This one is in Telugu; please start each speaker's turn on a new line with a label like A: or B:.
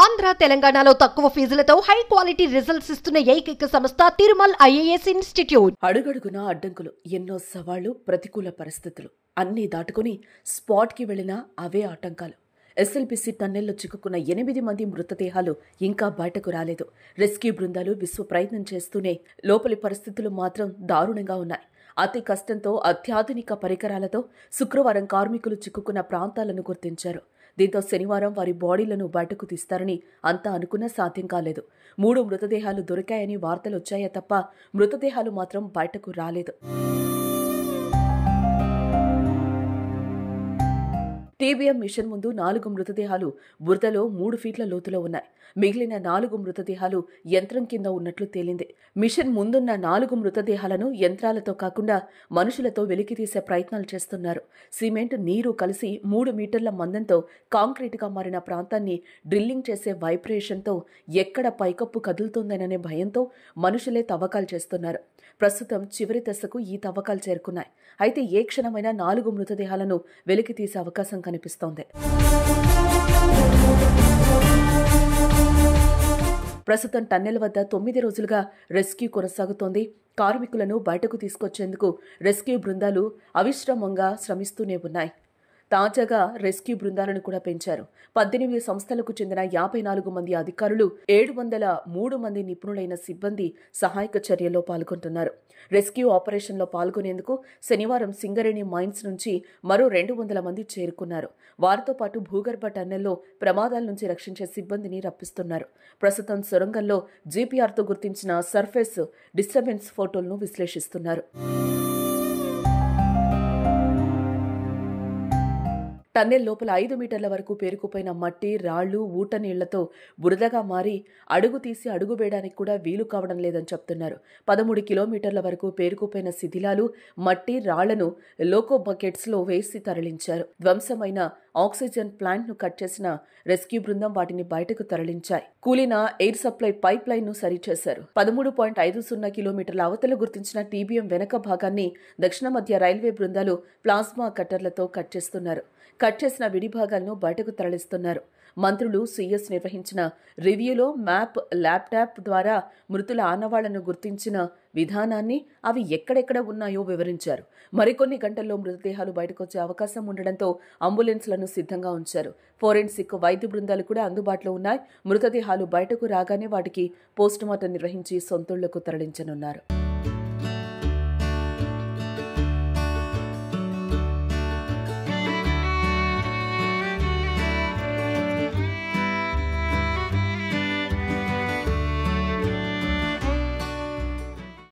A: ఆంధ్ర తెలంగాణలో తక్కువ ఫీజులతో హై క్వాలిటీ రిజల్ట్స్ ఇస్తున్న ఏకైక సంస్థ తిరుమల్ ఐఏఎస్ ఇన్స్టిట్యూట్.
B: అడుగడుగునా అడ్డంకులు, ఎన్నో సవాళ్లు, ప్రతికూల పరిస్థితులు అన్నీ దాటుకుని స్పాట్కి వెళ్లిన అవే ఆటంకాలు. ఎస్ఎల్బిసి టన్నెల్లో చిక్కుకున్న 8 మంది మృతదేహాలు ఇంకా బయటకు రాలేదు. రెస్క్యూ బృందాలు విశ్వ ప్రయత్నం చేస్తూనే లోపలి పరిస్థితులు మాత్రం దారుణంగా ఉన్నాయి. అతి కష్టంతో అత్యాధునిక పరికరాలతో శుక్రవారం కార్మికులు చిక్కుకున్న ప్రాంతాలను గుర్తించారు. దీంతో శనివారం వారి బాడీలను బయటకు తీస్తారని అంతా అనుకున్నా సాధ్యం కాలేదు. 3 మృతదేహాలు దొరికాయని వార్తలొచ్చాయే తప్ప మృతదేహాలు మాత్రం బయటకు రాలేదు. టీబీఎం మిషన్ ముందు 4 మృతదేహాలు బురదలో 3 ఫీట్ల లోతులో ఉన్నాయి. మిగిలిన 4 మృతదేహాలు యంత్రం కింద ఉన్నట్లు తేలింది. మిషన్ ముందున్న 4 మృతదేహాలను యంత్రాలతో కాకుండా మనుషులతో వెలికితీసే ప్రయత్నాలు చేస్తున్నారు. సిమెంట్, నీరు కలిసి 3 మీటర్ల మందంతో కాంక్రీటుగా మారిన ప్రాంతాన్ని డ్రిల్లింగ్ చేసే వైబ్రేషన్తో ఎక్కడ పైకప్పు కదులుతుందననే భయంతో మనుషులే తవ్వకాలు చేస్తున్నారు. ప్రస్తుతం చివరి దశకు ఈ తవ్వకాలు చేరుకున్నాయి. అయితే ఏ క్షణమైనా 4 మృతదేహాలను వెలికి తీసే అవకాశం కనిపిస్తోంది. ప్రస్తుతం టన్నెల్ వద్ద 9 రోజులుగా రెస్క్యూ కొనసాగుతోంది. కార్మికులను బయటకు తీసుకొచ్చేందుకు రెస్క్యూ బృందాలు అవిశ్రామంగా శ్రమిస్తూనే ఉన్నాయి. తాజాగా రెస్క్యూ బృందాలను కూడా పెంచారు. 18 సంస్థలకు చెందిన 54 మంది అధికారులు, 703 మంది నిపుణులైన సిబ్బంది సహాయక చర్యల్లో పాల్గొంటున్నారు. రెస్క్యూ ఆపరేషన్లో పాల్గొనేందుకు శనివారం సింగరేణి మైన్స్ నుంచి మరో 200 మంది చేరుకున్నారు. వారితో పాటు భూగర్భ టన్నెల్లో ప్రమాదాల నుంచి రక్షించే సిబ్బందిని రప్పిస్తున్నారు. ప్రస్తుతం సొరంగంలో జీపీఆర్తో గుర్తించిన సర్ఫేస్ డిస్టర్బెన్స్ ఫోటోలను విశ్లేషిస్తున్నారు. టన్నెల్ లోపల 5 మీటర్ల వరకు పేరుకుపోయిన మట్టి, రాళ్లు, ఊట నీళ్లతో బురదగా మారి అడుగు తీసి అడుగు వేయడానికి కూడా వీలు కావడం లేదని చెప్తున్నారు. 13 కిలోమీటర్ల వరకు పేరుకుపోయిన శిథిలాలు, మట్టి, రాళ్లను లోకో బకెట్స్లో వేసి తరలించారు. ధ్వంసమైన ఆక్సిజన్ ప్లాంట్ను కట్ చేసిన రెస్క్యూ బృందం వాటిని బయటకు తరలించాయి. కూలిన ఎయిర్ సప్లై పైప్ లైన్ను సరిచేశారు. 13.50 కిలోమీటర్ల అవతల గుర్తించిన టీబీఎం వెనక భాగాన్ని దక్షిణ మధ్య రైల్వే బృందాలు ప్లాస్మా కట్టర్లతో కట్ చేస్తున్నారు. కట్ చేసిన విడి భాగాలను బయటకు తరలిస్తున్నారు. మంత్రులు, సీఎస్ నిర్వహించిన రివ్యూలో మ్యాప్, ల్యాప్టాప్ ద్వారా మృతుల ఆనవాళ్లను గుర్తించిన విధానాన్ని, అవి ఎక్కడెక్కడ ఉన్నాయో వివరించారు. మరికొన్ని గంటల్లో మృతదేహాలు బయటకొచ్చే అవకాశం ఉండడంతో అంబులెన్స్లను సిద్ధంగా ఉంచారు. ఫోరెన్సిక్ వైద్య బృందాలు కూడా అందుబాటులో ఉన్నాయి. మృతదేహాలు బయటకు రాగానే వాటికి పోస్టుమార్టం నిర్వహించి సొంతూళ్లకు తరలించనున్నారు.